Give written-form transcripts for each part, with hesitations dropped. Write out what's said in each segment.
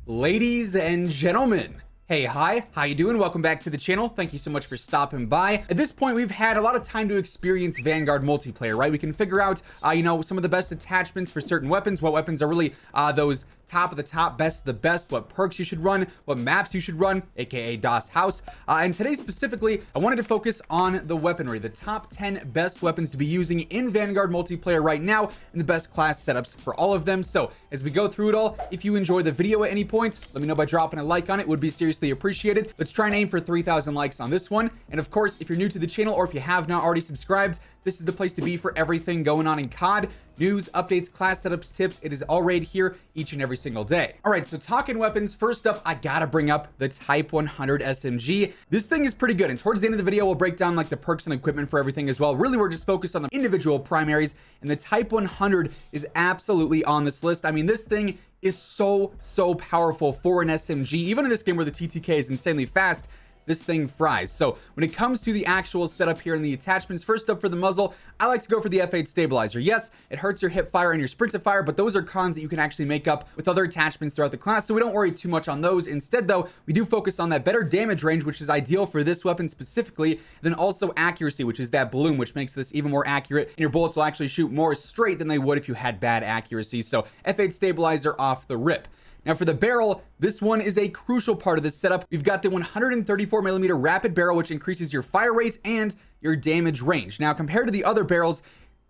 Ladies and gentlemen, hey, hi, how you doing? Welcome back to the channel. Thank you so much for stopping by. At this point, we've had a lot of time to experience Vanguard multiplayer, right? We can figure out, some of the best attachments for certain weapons, what weapons are really those top of the top, best of the best, what perks you should run, what maps you should run, aka DOS house. And today specifically, I wanted to focus on the weaponry, the top 10 best weapons to be using in Vanguard multiplayer right now, and the best class setups for all of them. So as we go through it all, if you enjoy the video at any point, let me know by dropping a like on it. Would be seriously appreciated. Let's try and aim for 3,000 likes on this one. And of course, if you're new to the channel or if you have not already subscribed, this is the place to be for everything going on in COD. News, updates, class setups, tips. It is all right here each and every single day. All right, so talking weapons, first up, I gotta bring up the Type 100 SMG. This thing is pretty good, and towards the end of the video, we'll break down like the perks and equipment for everything as well. Really, we're just focused on the individual primaries, and the Type 100 is absolutely on this list. I mean, this thing is so powerful for an SMG. Even in this game where the TTK is insanely fast, this thing fries. So when it comes to the actual setup here in the attachments, first up for the muzzle, I like to go for the F8 stabilizer. Yes, it hurts your hip fire and your sprint to fire, but those are cons that you can actually make up with other attachments throughout the class, so we don't worry too much on those. Instead though, we do focus on that better damage range, which is ideal for this weapon specifically, then also accuracy, which is that bloom, which makes this even more accurate, and your bullets will actually shoot more straight than they would if you had bad accuracy. So F8 stabilizer off the rip. Now for the barrel, this one is a crucial part of this setup. We've got the 134mm rapid barrel, which increases your fire rates and your damage range. Now compared to the other barrels,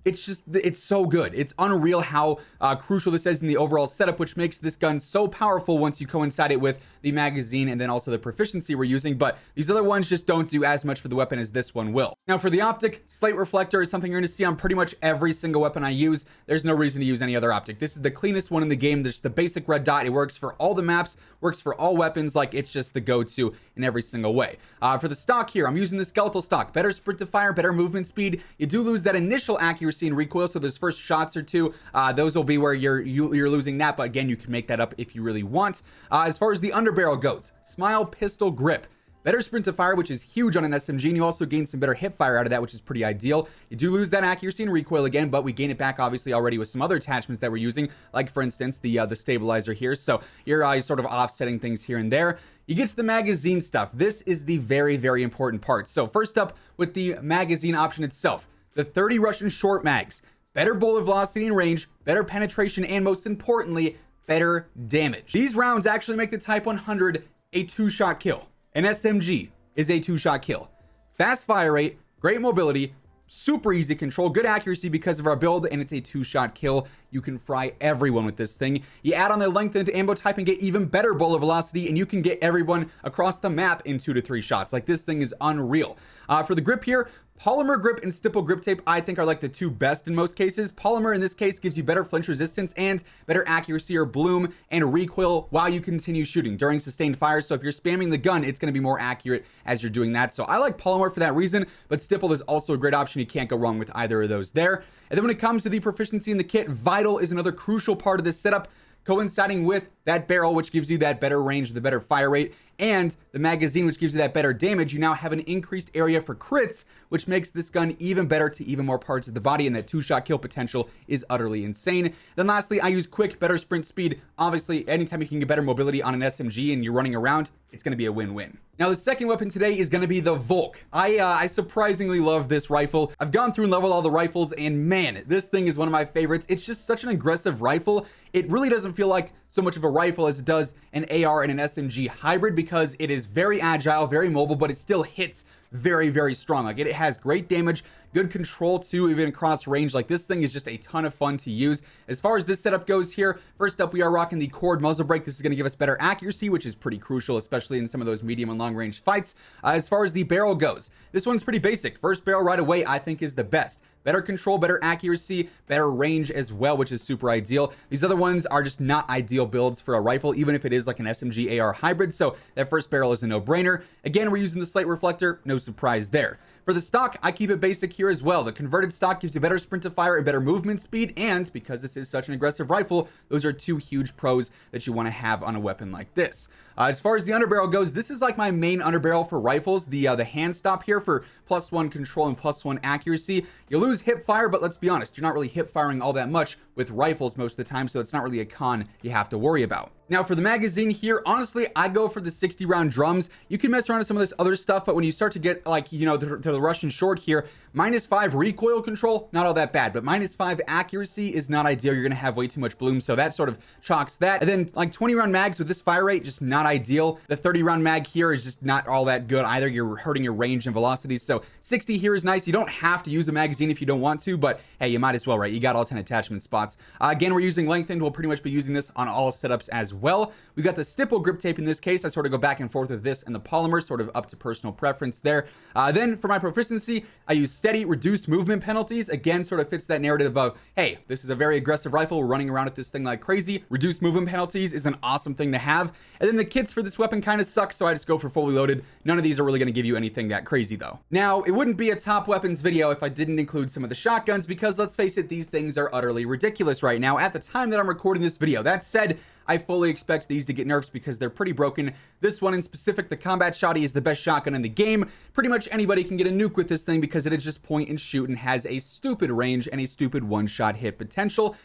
it's so good. It's unreal how crucial this is in the overall setup, which makes this gun so powerful once you coincide it with the magazine and then also the proficiency we're using. But these other ones just don't do as much for the weapon as this one will. Now for the optic, slate reflector is something you're going to see on pretty much every single weapon I use. There's no reason to use any other optic. This is the cleanest one in the game. There's the basic red dot. It works for all the maps, works for all weapons. Like, it's just the go-to in every single way. For the stock here, I'm using the skeletal stock. Better sprint to fire, better movement speed. You do lose that initial accuracy and recoil, so those first shots or two, those will be where you're losing that, but again, you can make that up if you really want. As far as the underbarrel goes, smile pistol grip, better sprint to fire, which is huge on an SMG, and you also gain some better hip fire out of that, which is pretty ideal. You do lose that accuracy and recoil again, but we gain it back obviously already with some other attachments that we're using, like for instance the stabilizer here. So you're sort of offsetting things here and there. You get to the magazine stuff. This is the very important part. So first up with the magazine option itself, the 30 Russian short mags, better bullet velocity and range, better penetration, and most importantly, better damage. These rounds actually make the Type 100 a 2-shot kill. An SMG is a 2-shot kill. Fast fire rate, great mobility, super easy control, good accuracy because of our build, and it's a 2-shot kill. You can fry everyone with this thing. You add on the lengthened ammo type and get even better bullet velocity, and you can get everyone across the map in 2 to 3 shots. Like, this thing is unreal. For the grip here, polymer grip and stipple grip tape I think are like the two best in most cases. Polymer in this case gives you better flinch resistance and better accuracy or bloom and recoil while you continue shooting during sustained fire. So if you're spamming the gun, it's going to be more accurate as you're doing that. So I like polymer for that reason, but stipple is also a great option. You can't go wrong with either of those there. And then when it comes to the proficiency in the kit, vital is another crucial part of this setup, coinciding with that barrel, which gives you that better range, the better fire rate, and the magazine, which gives you that better damage. You now have an increased area for crits, which makes this gun even better to even more parts of the body, and that 2-shot kill potential is utterly insane. Then lastly, I use quick, better sprint speed. Obviously, anytime you can get better mobility on an SMG and you're running around, it's going to be a win-win. Now, the second weapon today is going to be the Volk. I surprisingly love this rifle. I've gone through and leveled all the rifles, and man, this thing is one of my favorites. It's just such an aggressive rifle. It really doesn't feel like so much of a rifle as it does an AR and an SMG hybrid, because it is very agile, very mobile, but it still hits very strong. Like, it has great damage, good control too, even across range. Like, this thing is just a ton of fun to use. As far as this setup goes here, first up we are rocking the cord muzzle brake. This is going to give us better accuracy, which is pretty crucial, especially in some of those medium and long range fights. As far as the barrel goes, this one's pretty basic. First barrel right away I think is the best. Better control, better accuracy, better range as well, which is super ideal. These other ones are just not ideal builds for a rifle, even if it is like an SMG AR hybrid. So that first barrel is a no-brainer. Again, we're using the slate reflector, no surprise there. For the stock, I keep it basic here as well. The converted stock gives you better sprint to fire and better movement speed, and because this is such an aggressive rifle, those are two huge pros that you want to have on a weapon like this. As far as the underbarrel goes, this is like my main underbarrel for rifles. The hand stop here for +1 control and +1 accuracy. You lose hip fire, but let's be honest, you're not really hip firing all that much with rifles most of the time, so it's not really a con you have to worry about. Now for the magazine here, honestly, I go for the 60 round drums. You can mess around with some of this other stuff, but when you start to get like, you know, the Russian short here, -5 recoil control, not all that bad, but -5 accuracy is not ideal. You're gonna have way too much bloom, so that sort of chalks that. And then like 20 round mags with this fire rate, just not ideal. The 30 round mag here is just not all that good either. You're hurting your range and velocities. So 60 here is nice. You don't have to use a magazine if you don't want to, but hey, you might as well, right? You got all 10 attachment spots. Again, we're using lengthened. We'll pretty much be using this on all setups as well. We got the stipple grip tape in this case. I sort of go back and forth with this and the polymer, sort of up to personal preference there. Then for my proficiency, I use steady, reduced movement penalties. Again, sort of fits that narrative of, hey, this is a very aggressive rifle. We're running around with this thing like crazy. Reduced movement penalties is an awesome thing to have. And then the kits for this weapon kind of suck, so I just go for fully loaded. None of these are really going to give you anything that crazy though. Now, it wouldn't be a top weapons video if I didn't include some of the shotguns, because let's face it, these things are utterly ridiculous right now at the time that I'm recording this video. That said, I fully expect these to get nerfed because they're pretty broken. This one in specific, the combat shotty, is the best shotgun in the game. Pretty much anybody can get a nuke with this thing because it is just point and shoot and has a stupid range and a stupid one-shot hit potential.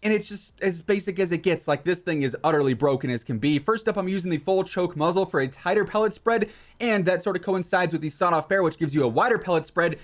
And it's just as basic as it gets. Like, this thing is utterly broken as can be. First up, I'm using the full choke muzzle for a tighter pellet spread, and that sort of coincides with the sawed-off barrel, which gives you a wider pellet spread.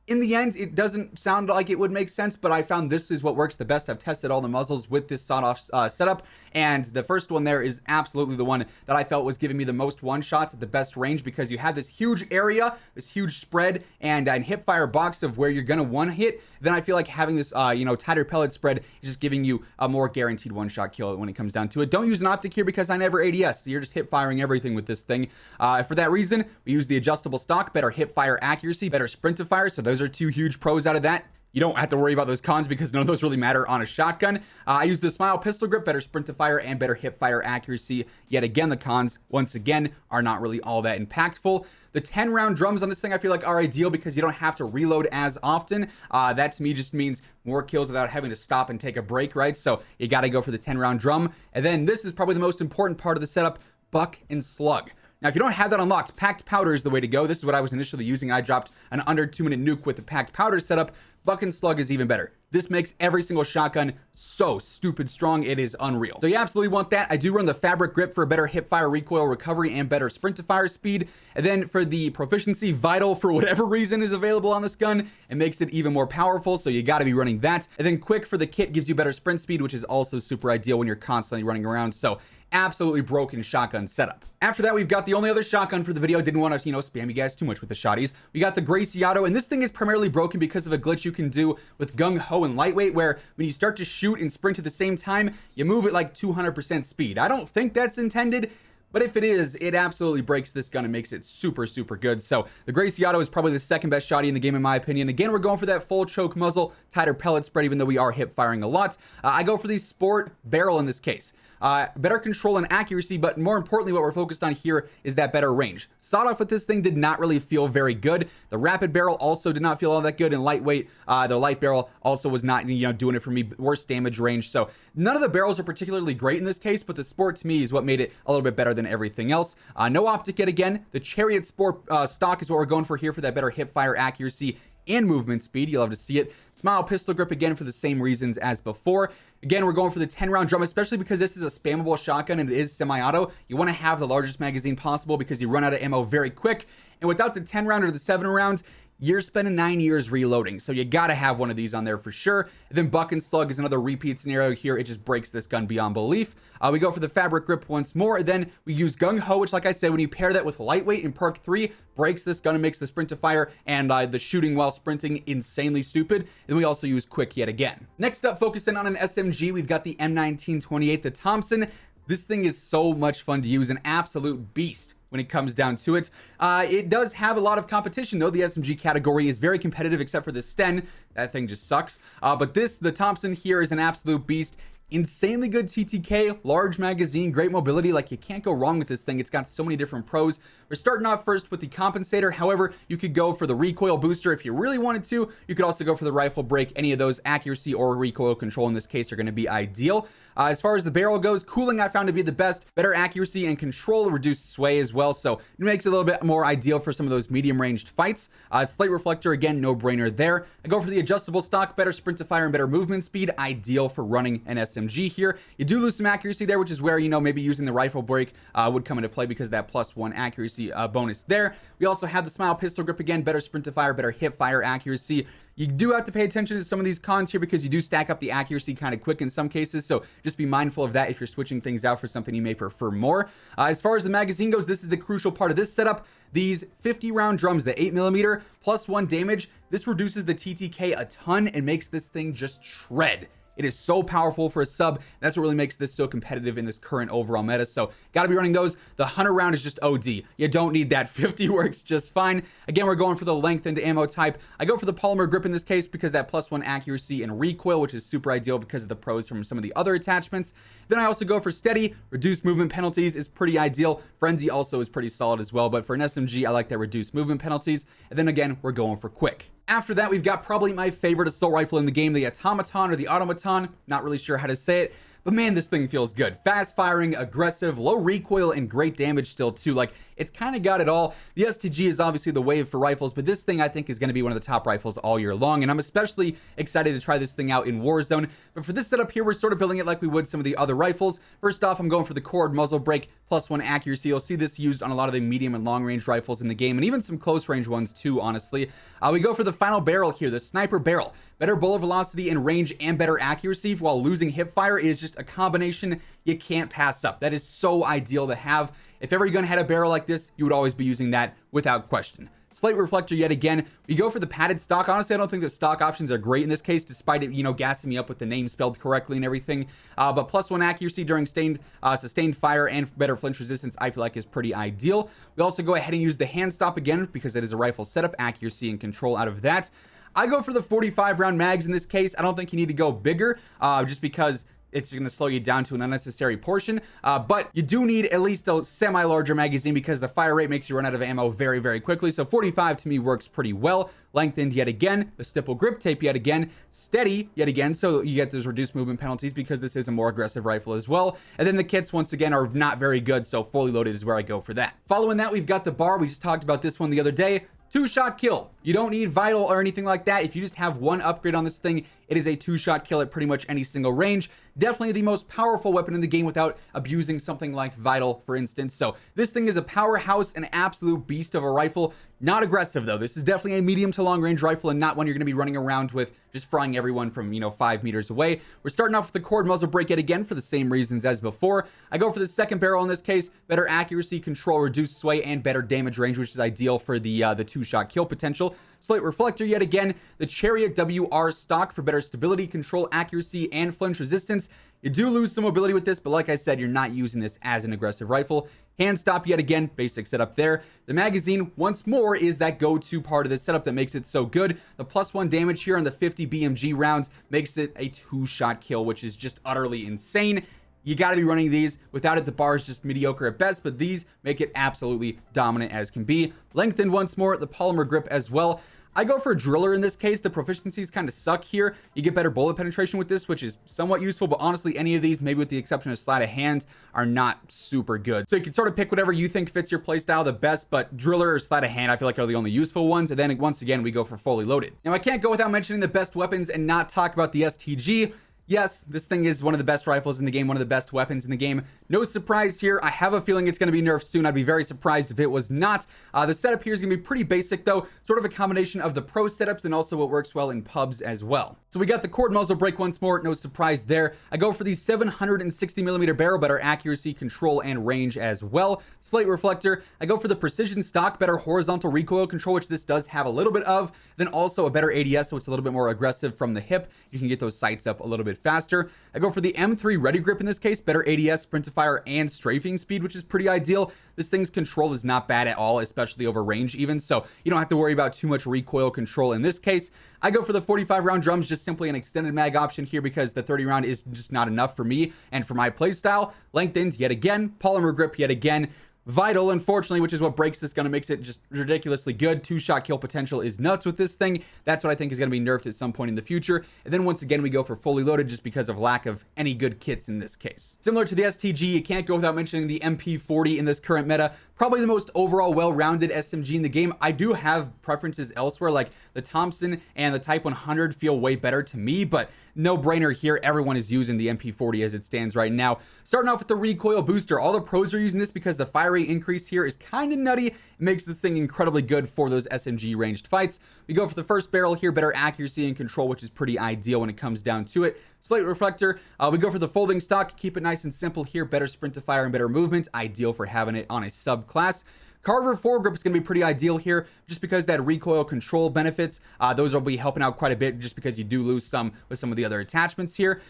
In the end, it doesn't sound like it would make sense, but I found this is what works the best. I've tested all the muzzles with this sawed-off setup, and the first one there is absolutely the one that I felt was giving me the most one-shots at the best range, because you have this huge area, this huge spread, and an hip-fire box of where you're gonna one-hit. Then I feel like having this, you know, tighter pellet spread is just giving you a more guaranteed one-shot kill when it comes down to it. Don't use an optic here because I never ADS, so you're just hip-firing everything with this thing. For that reason, we use the adjustable stock, better hip-fire accuracy, better sprint to fire, so those are two huge pros out of that. You don't have to worry about those cons because none of those really matter on a shotgun. I use the Smile pistol grip, better sprint to fire and better hip fire accuracy. Yet again, the cons, once again, are not really all that impactful. The 10 round drums on this thing I feel like are ideal because you don't have to reload as often. That to me just means more kills without having to stop and take a break, right? So you got to go for the 10 round drum. And then this is probably the most important part of the setup, buck and slug. Now, if you don't have that unlocked, packed powder is the way to go. This is what I was initially using. I dropped an under 2-minute nuke with the packed powder setup. Buck and slug is even better. This makes every single shotgun so stupid strong, it is unreal. So you absolutely want that. I do run the fabric grip for a better hip fire recoil recovery and better sprint to fire speed. And then for the proficiency, vital for whatever reason is available on this gun. It makes it even more powerful, so you gotta be running that. And then quick for the kit gives you better sprint speed, which is also super ideal when you're constantly running around. So absolutely broken shotgun setup. After that, we've got the only other shotgun for the video. Didn't want to, you know, spam you guys too much with the shotties. We got the Gracey Auto, and this thing is primarily broken because of a glitch you can do with Gung Ho and Lightweight, where when you start to shoot and sprint at the same time, you move at like 200% speed. I don't think that's intended, but if it is, it absolutely breaks this gun and makes it super, super good. So the Gracey Auto is probably the second best shotty in the game, in my opinion. Again, we're going for that full choke muzzle, tighter pellet spread, even though we are hip firing a lot. I go for the sport barrel in this case. Better control and accuracy, but more importantly, what we're focused on here is that better range. Sawed off with this thing did not really feel very good. The rapid barrel also did not feel all that good, and lightweight, the light barrel also was not, you know, doing it for me. Worse damage range. So none of the barrels are particularly great in this case, but the sport to me is what made it a little bit better than everything else. No optic yet again. The Chariot Sport stock is what we're going for here for that better hip fire accuracy and movement speed. You'll have to see it. Smile pistol grip again for the same reasons as before. Again, we're going for the 10 round drum, especially because this is a spammable shotgun and it is semi-auto. You want to have the largest magazine possible because you run out of ammo very quick. And without the 10 round or the 7 round, you're spending 9 years reloading. So you gotta have one of these on there for sure. And then buck and slug is another repeat scenario here. It just breaks this gun beyond belief. We go for the fabric grip once more. Then we use Gung Ho, which like I said, when you pair that with lightweight in perk 3, breaks this gun and makes the sprint to fire and the shooting while sprinting insanely stupid. And we also use quick yet again. Next up, focusing on an SMG, we've got the M1928, the Thompson. This thing is so much fun to use, an absolute beast when it comes down to it. It does have a lot of competition though. The SMG category is very competitive except for the Sten. That thing just sucks. But the Thompson here is an absolute beast. Insanely good TTK, large magazine, great mobility. Like, you can't go wrong with this thing. It's got so many different pros. We're starting off first with the compensator. However, you could go for the recoil booster if you really wanted to. You could also go for the rifle break. Any of those, accuracy or recoil control in this case, are going to be ideal. As far as the barrel goes, cooling I found to be the best. Better accuracy and control, reduced sway as well, so it makes it a little bit more ideal for some of those medium ranged fights. Slate reflector, again, no brainer there. I go for the adjustable stock, better sprint to fire and better movement speed, ideal for running an SMG here. You do lose some accuracy there, which is where, you know, maybe using the rifle break would come into play because of that +1 accuracy bonus there. We also have the smile pistol grip, again, better sprint to fire, better hip fire accuracy. You do have to pay attention to some of these cons here because you do stack up the accuracy kind of quick in some cases, so just be mindful of that if you're switching things out for something you may prefer more. As far as the magazine goes, this is the crucial part of this setup. These 50 round drums, the 8mm +1 damage, this reduces the TTK a ton and makes this thing just shred. It is so powerful for a sub. That's what really makes this so competitive in this current overall meta. So got to be running those. The 100 round is just OD. You don't need that. 50 works just fine. Again, we're going for the lengthened ammo type. I go for the polymer grip in this case because that +1 accuracy and recoil, which is super ideal because of the pros from some of the other attachments. Then I also go for steady. Reduced movement penalties is pretty ideal. Frenzy also is pretty solid as well. But for an SMG, I like that reduced movement penalties. And then again, we're going for quick. After that, we've got probably my favorite assault rifle in the game, the Automaton or the Automaton. Not really sure how to say it, but man, this thing feels good. Fast firing, aggressive, low recoil, and great damage still too. Like, it's kind of got it all. The STG is obviously the wave for rifles, but this thing I think is going to be one of the top rifles all year long, and I'm especially excited to try this thing out in Warzone. But for this setup here, we're sort of building it like we would some of the other rifles. First off, I'm going for the cord muzzle brake, +1 accuracy. You'll see this used on a lot of the medium and long range rifles in the game, and even some close range ones too, honestly. We go for the final barrel here, the sniper barrel. Better bullet velocity and range and better accuracy while losing hip fire is just a combination you can't pass up. That is so ideal to have. If ever you're going to have a barrel like this, you would always be using that without question. Slate reflector yet again. We go for the padded stock. Honestly, I don't think the stock options are great in this case, despite it, you know, gassing me up with the name spelled correctly and everything. But +1 accuracy during sustained fire and better flinch resistance, I feel like is pretty ideal. We also go ahead and use the hand stop again because it is a rifle setup, accuracy and control out of that. I go for the 45 round mags in this case. I don't think you need to go bigger just because it's going to slow you down to an unnecessary portion, but you do need at least a semi-larger magazine because the fire rate makes you run out of ammo very, very quickly. So 45 to me works pretty well. Lengthened yet again, the stipple grip tape yet again, steady yet again, so you get those reduced movement penalties because this is a more aggressive rifle as well. And then the kits, once again, are not very good, so fully loaded is where I go for that. Following that, we've got the bar. We just talked about this one the other day. 2-shot kill. You don't need vital or anything like that. If you just have one upgrade on this thing, it is a 2-shot kill at pretty much any single range. Definitely the most powerful weapon in the game without abusing something like vital, for instance. So this thing is a powerhouse, an absolute beast of a rifle. Not aggressive though. This is definitely a medium to long range rifle and not one you're going to be running around with just frying everyone from, you know, 5 meters away. We're starting off with the cord muzzle brake yet again for the same reasons as before. I go for the second barrel in this case, better accuracy, control, reduced sway, and better damage range, which is ideal for the 2-shot kill potential. Slate reflector yet again, the Chariot WR stock for better stability, control, accuracy, and flinch resistance. You do lose some mobility with this, but like I said, you're not using this as an aggressive rifle. Hand stop yet again, basic setup there. The magazine, once more, is that go-to part of the setup that makes it so good. The +1 damage here on the 50 BMG rounds makes it a 2-shot kill, which is just utterly insane. You got to be running these. Without it, the bar is just mediocre at best, but these make it absolutely dominant as can be. Lengthened once more, the polymer grip as well. I go for a driller in this case. The proficiencies kind of suck here. You get better bullet penetration with this, which is somewhat useful, but honestly, any of these, maybe with the exception of sleight of hand, are not super good. So you can sort of pick whatever you think fits your playstyle the best, but driller or sleight of hand, I feel like are the only useful ones. And then once again, we go for fully loaded. Now, I can't go without mentioning the best weapons and not talk about the STG. Yes, this thing is one of the best rifles in the game, one of the best weapons in the game. No surprise here. I have a feeling it's going to be nerfed soon. I'd be very surprised if it was not. The setup here is going to be pretty basic, though. Sort of a combination of the pro setups and also what works well in pubs as well. So we got the cord muzzle brake once more. No surprise there. I go for the 760mm barrel, better accuracy, control, and range as well. Slate reflector. I go for the precision stock, better horizontal recoil control, which this does have a little bit of. Then also a better ADS, so it's a little bit more aggressive from the hip. You can get those sights up a little bit faster. I go for the M3 ready grip in this case, better ADS, sprint to fire, and strafing speed, which is pretty ideal. This thing's control is not bad at all, especially over range even, so you don't have to worry about too much recoil control in this case. I go for the 45 round drums, just simply an extended mag option here because the 30 round is just not enough for me and for my playstyle. Lengthened yet again, polymer grip yet again. Vital, unfortunately, which is what breaks this gun and makes it just ridiculously good. 2-shot kill potential is nuts with this thing. That's what I think is going to be nerfed at some point in the future. And then once again, we go for fully loaded just because of lack of any good kits in this case. Similar to the STG, you can't go without mentioning the MP40 in this current meta. Probably the most overall well-rounded SMG in the game. I do have preferences elsewhere, like the Thompson and the Type 100 feel way better to me, but no brainer here. Everyone is using the MP40 as it stands right now. Starting off with the recoil booster. All the pros are using this because the fire rate increase here is kind of nutty. It makes this thing incredibly good for those SMG ranged fights. We go for the first barrel here, better accuracy and control, which is pretty ideal when it comes down to it. Slate reflector. We go for the folding stock. Keep it nice and simple here. Better sprint to fire and better movement. Ideal for having it on a subclass. Carver foregrip is going to be pretty ideal here just because that recoil control benefits. Those will be helping out quite a bit just because you do lose some with some of the other attachments here.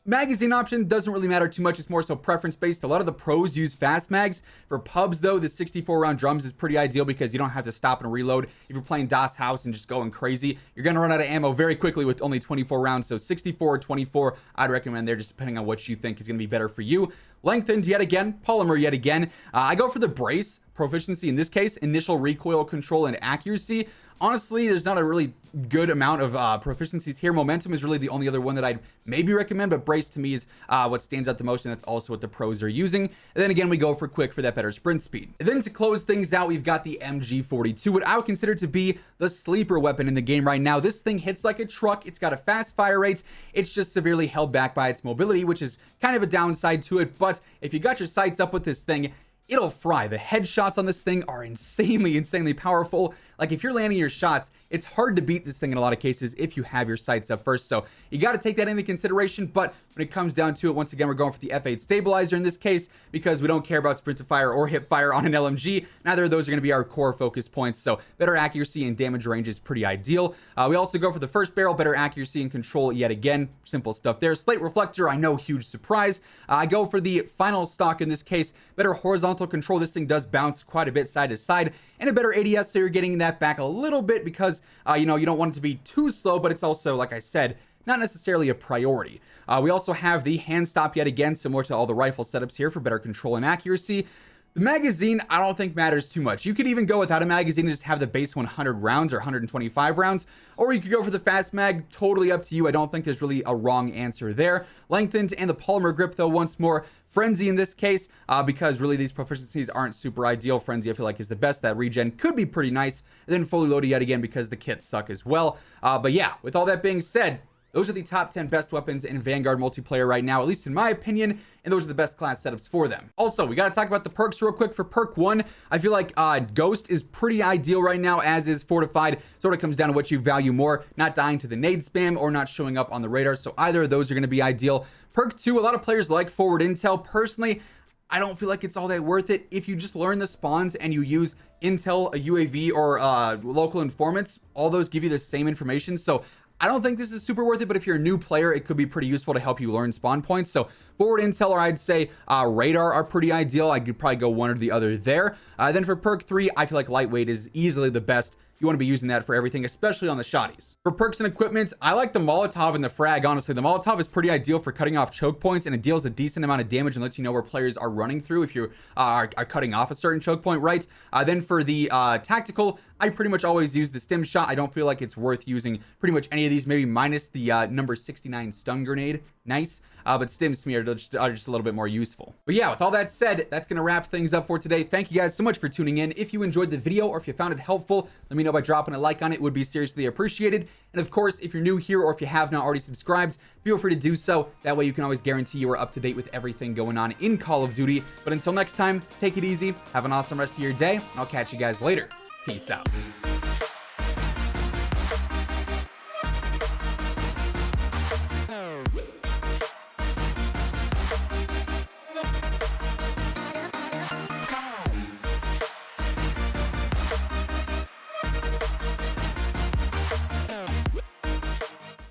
Magazine option doesn't really matter too much. It's more so preference based. A lot of the pros use fast mags. For pubs though, the 64 round drums is pretty ideal because you don't have to stop and reload. If you're playing DOS House and just going crazy, you're going to run out of ammo very quickly with only 24 rounds. So 64 or 24, I'd recommend there just depending on what you think is going to be better for you. Lengthened yet again, polymer yet again. I go for the brace proficiency in this case, initial recoil control and accuracy. Honestly, there's not a really good amount of proficiencies here. Momentum is really the only other one that I'd maybe recommend, but brace to me is what stands out the most, and that's also what the pros are using. And then again, we go for quick for that better sprint speed. And then to close things out, we've got the MG42, what I would consider to be the sleeper weapon in the game right now. This thing hits like a truck. It's got a fast fire rate. It's just severely held back by its mobility, which is kind of a downside to it. But if you got your sights up with this thing, it'll fry. The headshots on this thing are insanely powerful. Like if you're landing your shots, it's hard to beat this thing in a lot of cases if you have your sights up first. So you got to take that into consideration. But when it comes down to it, once again, we're going for the F8 stabilizer in this case because we don't care about sprint to fire or hip fire on an LMG. Neither of those are going to be our core focus points. So better accuracy and damage range is pretty ideal. We also go for the first barrel, better accuracy and control yet again. Simple stuff there. Slate reflector, I know, huge surprise. I go for the final stock in this case, better horizontal control. This thing does bounce quite a bit side to side, and a better ADS, so you're getting that back a little bit because you know, you don't want it to be too slow, but it's also, like I said, not necessarily a priority. We also have the hand stop yet again, similar to all the rifle setups here for better control and accuracy. The magazine, I don't think matters too much. You could even go without a magazine and just have the base 100 rounds or 125 rounds, or you could go for the fast mag, totally up to you. I don't think there's really a wrong answer there. Lengthened and the polymer grip though, once more, Frenzy in this case, because really these proficiencies aren't super ideal. Frenzy I feel like is the best. That regen could be pretty nice. And then fully loaded yet again because the kits suck as well. But yeah, with all that being said, those are the top 10 best weapons in Vanguard multiplayer right now, at least in my opinion, and those are the best class setups for them. Also, we got to talk about the perks real quick. For perk 1, I feel like Ghost is pretty ideal right now, as is Fortified. Sort of comes down to what you value more, not dying to the nade spam or not showing up on the radar, so either of those are going to be ideal. Perk 2, a lot of players like Forward Intel. Personally, I don't feel like it's all that worth it. If you just learn the spawns and you use Intel, a UAV, or local informants, all those give you the same information, so I don't think this is super worth it, but if you're a new player, it could be pretty useful to help you learn spawn points. So Forward Intel, or I'd say Radar, are pretty ideal. I could probably go one or the other there. Then for perk 3, I feel like Lightweight is easily the best. You want to be using that for everything, especially on the shotties. For perks and equipment, I like the Molotov and the Frag, honestly. The Molotov is pretty ideal for cutting off choke points, and it deals a decent amount of damage and lets you know where players are running through if you are cutting off a certain choke point, right? Then for the tactical, I pretty much always use the stim shot. I don't feel like it's worth using pretty much any of these, maybe minus the number 69 stun grenade. Nice, but stims to me are just a little bit more useful. But yeah, with all that said, that's gonna wrap things up for today. Thank you guys so much for tuning in. If you enjoyed the video or if you found it helpful, let me know by dropping a like on it. It would be seriously appreciated. And of course, if you're new here or if you have not already subscribed, feel free to do so. That way you can always guarantee you are up to date with everything going on in Call of Duty. But until next time, take it easy, have an awesome rest of your day, and I'll catch you guys later. Peace out.